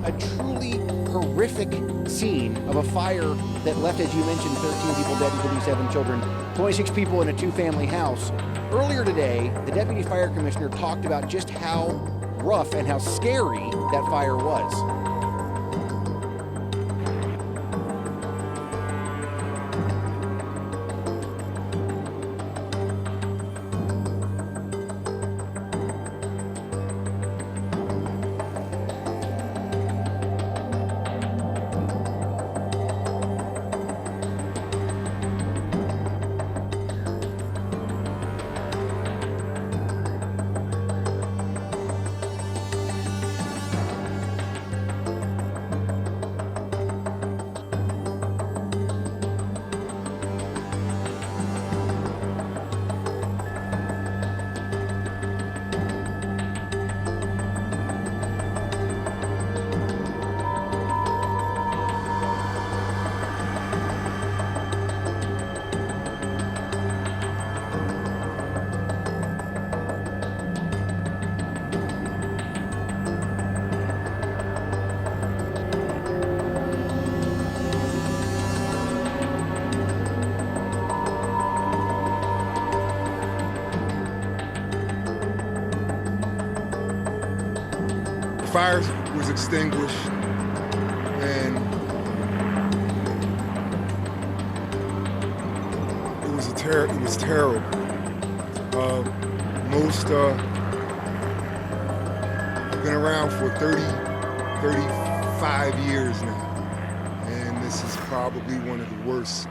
a truly horrific scene of a fire that left, as you mentioned, 13 people dead, including 7 children, 26 people in a 2-family house. Earlier today, the deputy fire commissioner talked about just how rough and how scary that fire was. The fire was extinguished, and it was terrible. Most I've been around for 35 years now, and this is probably one of the worst.